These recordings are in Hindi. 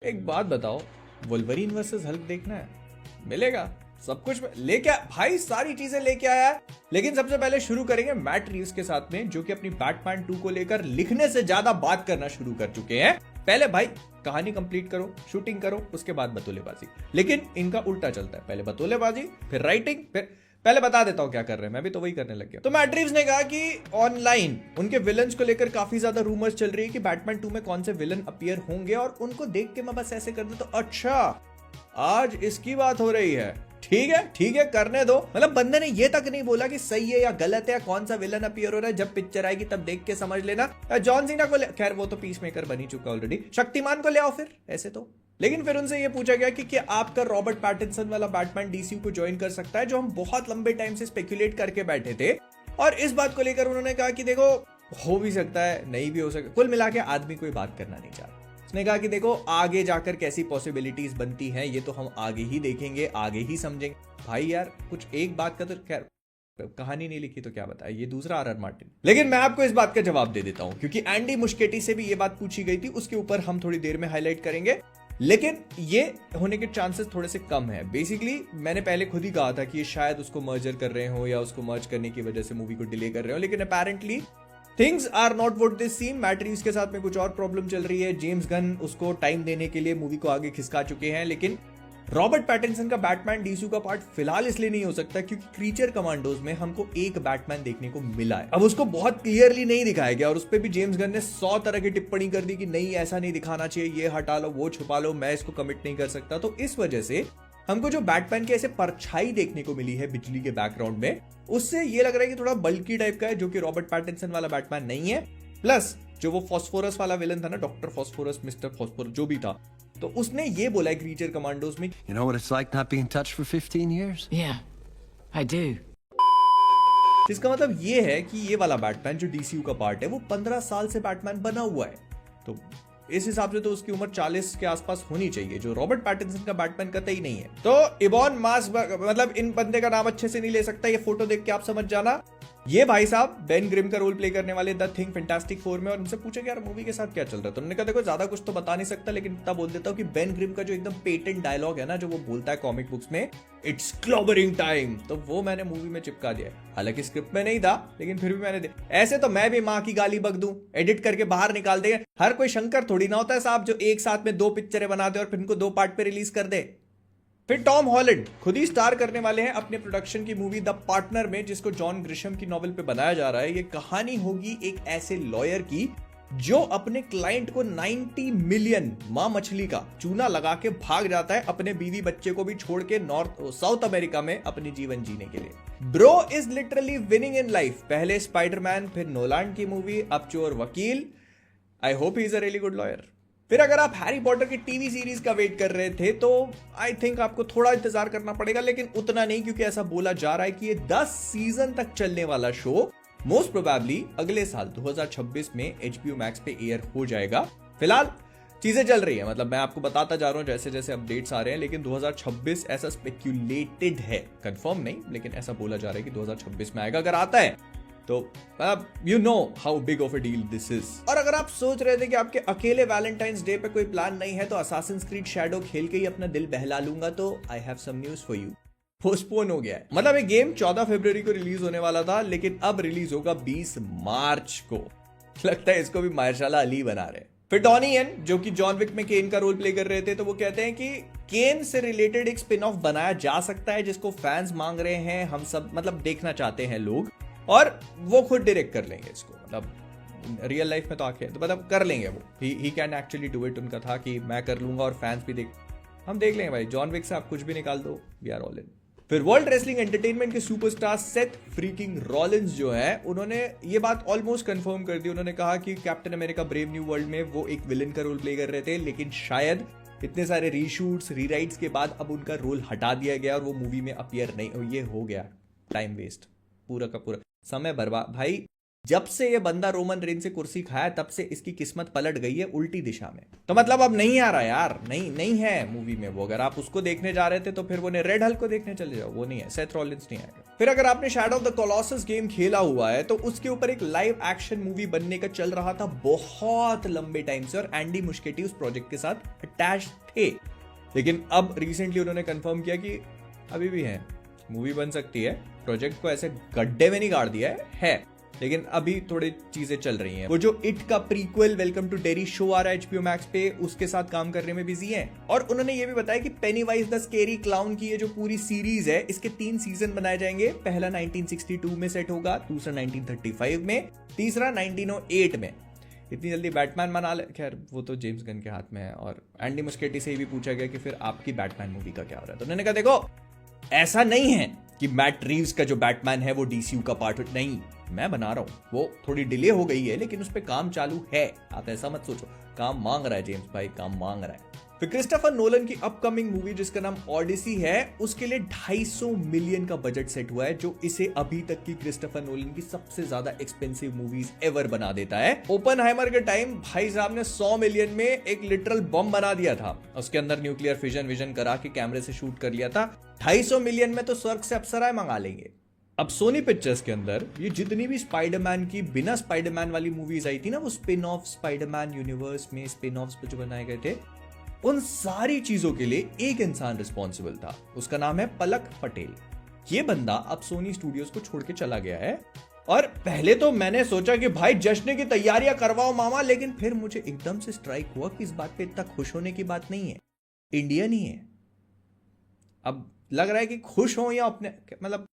एक बात बताओ, वुल्वरीन वर्सेस हल्क देखना है? मिलेगा सब कुछ लेके भाई, सारी चीजें लेके आया है। लेकिन सबसे पहले शुरू करेंगे मैट रीव्स के साथ में, जो कि अपनी बैटमैन 2 को लेकर लिखने से ज्यादा बात करना शुरू कर चुके हैं। पहले भाई कहानी कंप्लीट करो, शूटिंग करो, उसके बाद बतौलेबाजी। लेकिन इनका उल्टा चलता है, पहले बतौलेबाजी फिर राइटिंग, फिर पहले बता देता हूं क्या कर रहे हैं, मैं भी तो वही करने लग गया। तो मैट रीव्स ने कहा कि ऑनलाइन उनके विलन्स को लेकर काफी ज्यादा रूमर्स चल रही है कि बैटमैन 2 में कौन से विलन अपीयर होंगे, और उनको देख के मैं बस ऐसे कर दूं तो अच्छा आज इसकी बात हो रही है। ठीक है करने दो। मतलब बंदे ने ये तक नहीं बोला कि सही है या गलत है, या कौन सा विलन अपीयर हो रहा है। जब पिक्चर आएगी तब देख के समझ लेना। जॉन सीना को खैर वो तो पीस मेकर बन ही चुका ऑलरेडी। शक्तिमान को ले आओ फिर ऐसे तो। लेकिन फिर उनसे ये पूछा गया कि क्या आपका रॉबर्ट पैटिंसन वाला बैटमैन डीसीयू को ज्वाइन कर सकता है, जो हम बहुत लंबे टाइम से स्पेक्युलेट करके बैठे थे। और इस बात को लेकर उन्होंने कहा कि देखो हो भी सकता है, नहीं भी हो सकता। कुल मिला के आदमी कोई बात करना नहीं चाहता। उसने कहा कि देखो आगे जाकर कैसी पॉसिबिलिटीज बनती हैं ये तो हम आगे ही देखेंगे, आगे ही समझेंगे। भाई यार कुछ एक बात का तो खैर कहानी नहीं लिखी तो क्या बताए, ये दूसरा आर मार्टिन। लेकिन मैं आपको इस बात का जवाब दे देता हूं, क्योंकि एंडी मुस्केटी से भी ये बात पूछी गई थी, उसके ऊपर हम थोड़ी देर में हाईलाइट करेंगे। लेकिन ये होने के चांसेस थोड़े से कम है। बेसिकली मैंने पहले खुद ही कहा था कि ये शायद उसको मर्जर कर रहे हो या उसको मर्ज करने की वजह से मूवी को डिले कर रहे हो, लेकिन apparently things are not what they seem. Matt Reeves के साथ में कुछ और प्रॉब्लम चल रही है। जेम्स गन उसको टाइम देने के लिए मूवी को आगे खिसका चुके हैं। लेकिन रॉबर्ट पैटिंसन का बैटमैन डीसीयू का पार्ट फिलहाल इसलिए नहीं हो सकता क्योंकि क्रीचर कमांडोज में हमको एक बैटमैन देखने को मिला है। अब उसको बहुत क्लियरली नहीं दिखाया गया, और उस पर भी जेम्स गन ने 100 तरह की टिप्पणी कर दी कि नहीं ऐसा नहीं दिखाना चाहिए, ये हटा लो, वो छुपा लो, मैं इसको कमिट नहीं कर सकता। तो इस वजह से हमको जो बैटमैन की ऐसे परछाई देखने को मिली है बिजली के बैकग्राउंड में, उससे ये लग रहा है कि थोड़ा बल्की टाइप का है, जो कि रॉबर्ट पैटिंसन वाला बैटमैन नहीं है। प्लस जो वो फॉस्फोरस वाला विलन था ना, डॉक्टर फॉस्फोरस, मिस्टर फॉस्फोरस जो भी था, तो उसने ये बोला है क्रीचर कमांडोज में, You know what it's like not being touched for 15 years? Yeah, I do. जिसका मतलब ये है कि ये वाला बैटमैन जो डीसीयू का पार्ट है वो 15 साल से बैटमैन बना हुआ है। तो इस हिसाब से तो उसकी उम्र 40 के आसपास होनी चाहिए, जो रॉबर्ट पैटिंसन का बैटमैन कतई नहीं है। तो इबॉन मार्सबर्ग, मतलब इन बंदे का नाम अच्छे से नहीं ले सकता, ये फोटो देख के आप समझ जाना। ये भाई साहब बेन ग्रिम का रोल प्ले करने वाले द थिंग फैंटास्टिक फोर में। और उनसे पूछा कि यार मूवी के साथ क्या चल रहा है, तो उन्होंने कहा देखो ज्यादा कुछ तो बता नहीं सकता, लेकिन इतना बोल देता हूँ कि बेन ग्रिम का जो एकदम पेटेंट डायलॉग है ना, जो वो बोलता है कॉमिक बुक्स में, इट्स क्लॉबरिंग टाइम, तो वो मैंने मूवी में चिपका दिया। हालांकि स्क्रिप्ट में नहीं था, लेकिन फिर भी मैंने ऐसे तो मैं भी माँ की गाली बक दूं, एडिट करके बाहर निकाल देंगे। हर कोई शंकर थोड़ी ना होता है साहब जो एक साथ में 2 पिक्चरें बना दे और फिर इनको 2 पार्ट पे रिलीज कर दे। फिर टॉम हॉलैंड खुद ही स्टार करने वाले हैं अपने प्रोडक्शन की मूवी द पार्टनर में, जिसको जॉन ग्रिशम की नॉवेल पे बनाया जा रहा है। ये कहानी होगी एक ऐसे लॉयर की जो अपने क्लाइंट को 90 मिलियन मां मछली का चूना लगा के भाग जाता है, अपने बीवी बच्चे को भी छोड़ के साउथ अमेरिका में अपनी जीवन जीने के लिए। Bro is literally winning in life. पहले स्पाइडरमैन, फिर नोलान की मूवी, अब चोर वकील। I hope he is a really good lawyer. फिर अगर आप हैरी पॉटर की टीवी सीरीज का वेट कर रहे थे तो आई थिंक आपको थोड़ा इंतजार करना पड़ेगा, लेकिन उतना नहीं, क्योंकि ऐसा बोला जा रहा है कि ये 10 सीजन तक चलने वाला शो मोस्ट प्रोबेबली अगले साल 2026 में HBO मैक्स पे एयर हो जाएगा। फिलहाल चीजें चल रही है, मतलब मैं आपको बताता जा रहा हूं जैसे जैसे अपडेट्स आ रहे हैं, लेकिन 2026 ऐसा स्पेक्यूलेटेड है, कंफर्म नहीं, लेकिन ऐसा बोला जा रहा है कि 2026 में आएगा। अगर आता है तो you know how big of a deal this is. और अगर आप सोच रहे थे कि आपके अकेले वैलेंटाइंस डे पे कोई प्लान नहीं है तो असासिन्स क्रीड शैडो खेल के ही अपना दिल बहला लूंगा, तो I have some news for you. Postpone हो गया है। मतलब ये गेम 14 फरवरी को रिलीज होने वाला था, लेकिन अब रिलीज होगा 20 मार्च को। लगता है इसको भी मार्शाला अली बना रहे। फिर डॉनी येन जो कि जॉन विक में केन का रोल प्ले कर रहे थे, तो वो कहते हैं कि केन से रिलेटेड एक स्पिन ऑफ बनाया जा सकता है, जिसको फैंस मांग रहे हैं, हम सब मतलब देखना चाहते हैं लोग, और वो खुद डायरेक्ट कर लेंगे इसको। मतलब रियल लाइफ में तो आके तो मतलब कर लेंगे वो। He can actually do it. उनका था कि मैं कर लूंगा और फैंस भी हम देख लेंगे भाई। जॉन विक से आप कुछ भी निकाल दो, वी आर ऑल इन। फिर वर्ल्ड रेसलिंग एंटरटेनमेंट के सुपरस्टार सेथ फ्रीकिंग रॉलिंस जो है, उन्होंने ये बात ऑलमोस्ट कंफर्म कर दी। उन्होंने कहा कि captain America brave new world में वो एक विलन का रोल प्ले कर रहे थे, लेकिन शायद इतने सारे रीशूट्स रीराइट्स के बाद अब उनका रोल हटा दिया गया और वो मूवी में अपीयर नहीं। ये हो गया टाइम वेस्ट, पूरा का पूरा समय बर्बाद भाई। जब से ये बंदा रोमन रेन से कुर्सी खाया तब से इसकी किस्मत पलट गई है उल्टी दिशा में। तो मतलब अब नहीं आ रहा यार, नहीं है मूवी में वो। अगर आप उसको देखने जा रहे थे तो फिर वो ने रेड हल्क को देखने चले जाओ, वो नहीं है, सेथ रॉलिंस नहीं आएगा। फिर अगर आपने shadow of the Colossus game खेला हुआ है तो उसके ऊपर एक लाइव एक्शन मूवी बनने का चल रहा था बहुत लंबे टाइम से, और एंडी मुस्केटी उस प्रोजेक्ट के साथ अटैच थे। लेकिन अब रिसेंटली उन्होंने कंफर्म किया कि अभी भी है, मूवी बन सकती है। प्रोजेक्ट को ऐसे गड्ढे में नहीं गाड़ दिया है, लेकिन अभी थोड़ी चीजें चल रही हैं। वो जो इट का prequel welcome to Derry show आ रहा है HBO मैक्स पे, उसके साथ काम करने में बिजी हैं। और उन्होंने ये भी बताया कि पेनीवाइज द स्केरी क्लाउन की ये जो पूरी सीरीज है, इसके 3 सीजन बनाए जाएंगे। पहला 1962 में सेट होगा, दूसरा 1935 में, तीसरा 1908 में। इतनी जल्दी बैटमैन बना ले, खैर वो तो जेम्स गन के हाथ में है। और एंडी मुस्केटी से भी पूछा गया कि फिर आपकी बैटमैन मूवी का क्या हो रहा है, तो उन्होंने कहा देखो ऐसा नहीं है कि मैट रीव्स का जो बैटमैन है वो DCU का पार्ट नहीं, मैं बना रहा हूं। वो थोड़ी डिले हो गई है लेकिन उस पर काम चालू है, आप ऐसा मत सोचो। काम मांग रहा है जेम्स भाई, काम मांग रहा है। फिर क्रिस्टोफर नोलन की अपकमिंग मूवी जिसका नाम ऑडिसी है, उसके लिए 250 मिलियन का बजट सेट हुआ है, जो इसे अभी तक की क्रिस्टोफर नोलन की सबसे ज्यादा एक्सपेंसिव मूवीज एवर बना देता है। ओपनहाइमर के टाइम भाई साहब ने 100 मिलियन में एक लिटरल बम बना दिया था, उसके अंदर न्यूक्लियर फिजन विजन करा के कैमरे से शूट कर लिया था। 250 मिलियन में तो स्वर्ग से अप्सराएं मंगा लेंगे। अब सोनी पिक्चर्स के अंदर ये जितनी भी स्पाइडरमैन की बिना स्पाइडरमैन वाली मूवीज आई थी ना, वो स्पिन ऑफ स्पाइडरमैन यूनिवर्स में स्पिन ऑफ्स जो बनाए गए थे, उन सारी चीजों के लिए एक इंसान रिस्पॉन्सिबल था। उसका नाम है पलक पटेल। ये बंदा अब सोनी स्टूडियोज को छोड़ के चला गया है। और पहले तो मैंने सोचा कि भाई जश्न की तैयारियां करवाओ मामा, लेकिन फिर मुझे एकदम से स्ट्राइक हुआ कि इस बात पे इतना खुश होने की बात नहीं है, इंडियन ही है। अब लग रहा है कि खुश हो या अपने, मतलब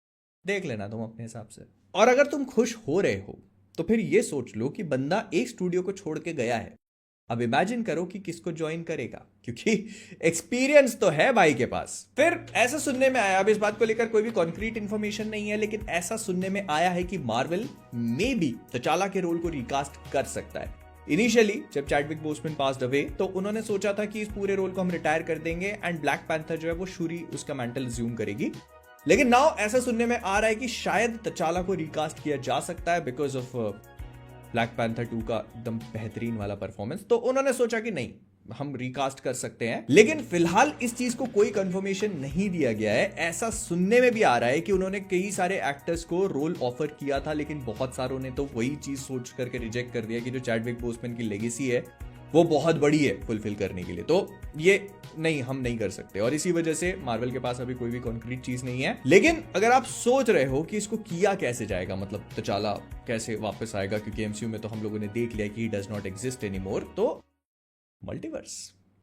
देख लेना तुम अपने हिसाब से। और अगर तुम खुश हो रहे हो तो फिर ये सोच लो कि बंदा एक स्टूडियो को छोड़ के गया है। अब इमेजिन करो कि किसको ज्वाइन करेगा, क्योंकि एक्सपीरियंस तो है भाई के पास। फिर ऐसा सुनने में आया, अब इस बात को लेकर कोई भी कॉन्क्रीट इंफॉर्मेशन नहीं है, लेकिन ऐसा सुनने में आया है कि मार्वल मे बी तचाला के रोल को रिकास्ट कर सकता है। इनिशियली जब चैडविक बोसमैन पास्ड अवे तो उन्होंने सोचा था कि इस पूरे रोल को हम रिटायर कर देंगे एंड ब्लैक पैंथर जो है वो शूरी उसका मैंटल रिज्यूम करेगी। लेकिन नाउ ऐसा सुनने में आ रहा है कि शायद तचाला को रिकास्ट किया जा सकता है बिकॉज ऑफ ब्लैक पैंथर 2 का एकदम बेहतरीन वाला परफॉर्मेंस। तो उन्होंने सोचा कि नहीं, हम रिकास्ट कर सकते हैं। लेकिन फिलहाल इस चीज को कोई कंफर्मेशन नहीं दिया गया है। ऐसा सुनने में भी आ रहा है कि उन्होंने कई सारे एक्टर्स को रोल ऑफर किया था, लेकिन बहुत सारों ने तो वही चीज सोच करके रिजेक्ट कर दिया कि जो चैडविक बोसमैन की लेगेसी है वो बहुत बड़ी है फुलफिल करने के लिए, तो ये नहीं, हम नहीं कर सकते। और इसी वजह से मार्वल के पास अभी कोई भी कॉन्क्रीट चीज नहीं है। लेकिन अगर आप सोच रहे हो कि इसको किया कैसे जाएगा, मतलब तचाला कैसे वापस आएगा, क्योंकि MCU में तो हम लोगों ने देख लिया कि he does not exist anymore, तो multiverse,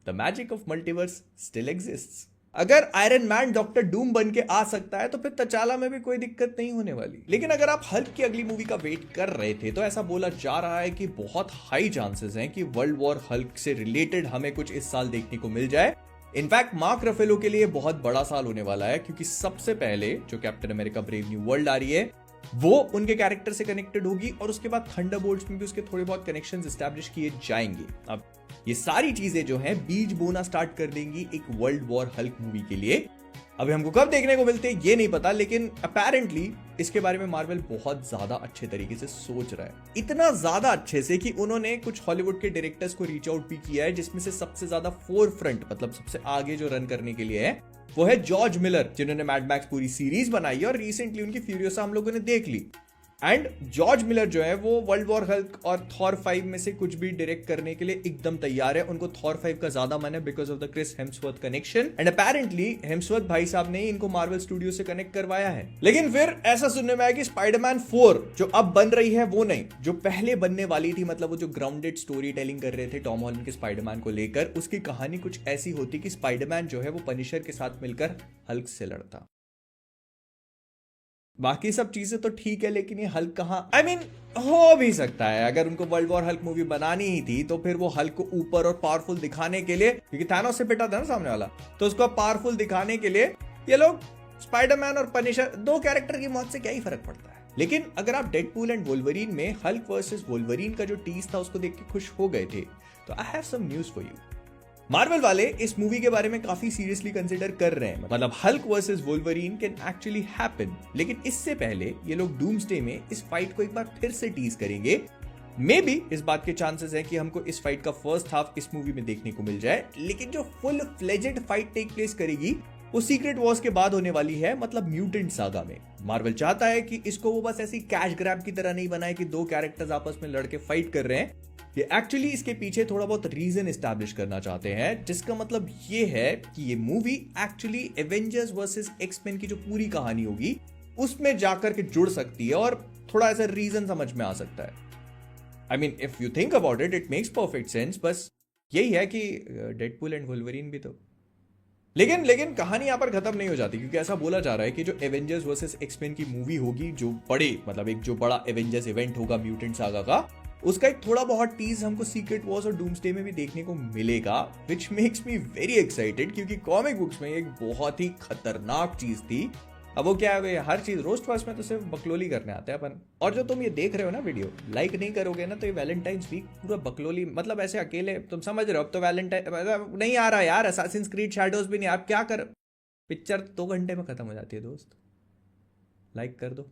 the magic of multiverse still exists. अगर आयरन मैन डॉक्टर डूम बन के आ सकता है तो फिर तचाला में भी कोई दिक्कत नहीं होने वाली। लेकिन अगर आप हल्क की अगली मूवी का वेट कर रहे थे तो ऐसा बोला जा रहा है कि बहुत हाई चांसेस हैं कि वर्ल्ड वॉर हल्क से रिलेटेड हमें कुछ इस साल देखने को मिल जाए। इनफैक्ट मार्क रफेलो के लिए बहुत बड़ा साल होने वाला है, क्योंकि सबसे पहले जो Captain America brave new world आ रही है वो उनके कैरेक्टर से कनेक्टेड होगी, और उसके बाद थंडरबोल्ट्स में भी उसके थोड़े बहुत कनेक्शंस एस्टैब्लिश किए जाएंगे। अब ये सारी चीजें जो हैं बीज बोना स्टार्ट कर देंगी एक वर्ल्ड वॉर हल्क मूवी के लिए। अभी हमको कब देखने को मिलते हैं ये नहीं पता, लेकिन अपेरेंटली इसके बारे में मार्वल बहुत ज्यादा अच्छे तरीके से सोच रहा है। इतना ज्यादा अच्छे से कि उन्होंने कुछ हॉलीवुड के डायरेक्टर्स को रीच आउट भी किया है, जिसमें से सबसे ज्यादा फोरफ्रंट, मतलब सबसे आगे जो रन करने के लिए है वो है जॉर्ज मिलर, जिन्होंने मैड मैक्स पूरी सीरीज बनाई है और रिसेंटली उनकी फ्यूरियोसा हम लोगों ने देख ली। एंड जॉर्ज मिलर जो है वो वर्ल्ड वॉर हल्क और थॉर 5 में से कुछ भी डायरेक्ट करने के लिए एकदम तैयार है। उनको थॉर 5 का ज्यादा मन है because of the Chris Hemsworth connection, and apparently Hemsworth भाई साहब ने इनको मार्वल स्टूडियो से कनेक्ट करवाया है। लेकिन फिर ऐसा सुनने में आया कि स्पाइडरमैन 4 जो अब बन रही है वो नहीं, जो पहले बनने वाली थी, मतलब वो जो ग्राउंडेड स्टोरी टेलिंग कर रहे थे टॉम हॉलैंड के स्पाइडरमैन को लेकर, उसकी कहानी कुछ ऐसी होती कि स्पाइडरमैन जो है वो पनिशर के साथ मिलकर हल्क से लड़ता। बाकी सब चीजें तो ठीक है, लेकिन ये हल्क कहां, I mean, हो भी सकता है अगर उनको वर्ल्ड वॉर हल्क मूवी बनानी ही थी तो फिर वो हल्क को ऊपर और पावरफुल दिखाने के लिए, क्योंकि थानोस से पिटा था ना सामने वाला, तो उसको पावरफुल दिखाने के लिए ये लोग स्पाइडरमैन और पनिशर, दो कैरेक्टर की मौत से क्या ही फर्क पड़ता है। लेकिन अगर आप डेडपूल एंड वोल्वरीन में हल्क वर्सेस वोल्वरीन का जो टीज था उसको देख के खुश हो गए थे, तो I have some news for you. Marvel वाले इस मूवी के बारे में काफी सीरियसली कंसिडर कर रहे हैं, मतलब Hulk versus Wolverine can actually happen, लेकिन इससे पहले ये लोग डूम्सडे में इस फाइट को एक बार फिर से टीज करेंगे। मे बी इस बात के चांसेस है कि हमको इस फाइट का फर्स्ट हाफ इस मूवी में देखने को मिल जाए, लेकिन जो full fledged fight take place करेगी वो सीक्रेट वॉर्स के बाद होने वाली है, मतलब म्यूटेंट सागा में। मार्वल चाहता है कि इसको वो बस ऐसी कैश ग्रैब की तरह नहीं बनाए कि दो कैरेक्टर्स आपस में लड़के फाइट कर रहे हैं। ये एक्चुअली इसके पीछे थोड़ा बहुत रीजन एस्टैब्लिश करना चाहते हैं, जिसका मतलब ये है कि ये movie actually Avengers versus X-Men की जो पूरी कहानी होगी उसमें जाकर के जुड़ सकती है और थोड़ा ऐसा रीजन समझ में आ सकता है। I mean if you think about it makes perfect sense. बस यही है कि डेडपूल एंड वुल्वरीन भी तो, लेकिन कहानी यहां पर खत्म नहीं हो जाती, क्योंकि ऐसा बोला जा रहा है कि जो एवेंजर्स वर्सेस एक्समेन की मूवी होगी, जो एक जो बड़ा एवेंजर्स इवेंट होगा म्यूटेंट सागा का, उसका एक थोड़ा बहुत टीज हमको सीक्रेट वॉर्स और डूम्सडे में भी देखने को मिलेगा, which makes me very excited, क्योंकि कॉमिक बुक्स में एक बहुत ही खतरनाक चीज थी। अब वो क्या है, हर चीज रोस्ट वॉस्ट में तो सिर्फ बकलोली करने आते हैं अपन। और जो तुम ये देख रहे हो ना वीडियो, लाइक नहीं करोगे ना तो ये वैलेंटाइंस वीक पूरा बकलोली, मतलब ऐसे अकेले तुम समझ रहे हो। अब तो वैलेंटाइन नहीं आ रहा यार, असैसिन्स क्रीड शैडोज भी नहीं, आप क्या कर, पिक्चर 2 घंटे में खत्म हो जाती है दोस्त। लाइक कर दो।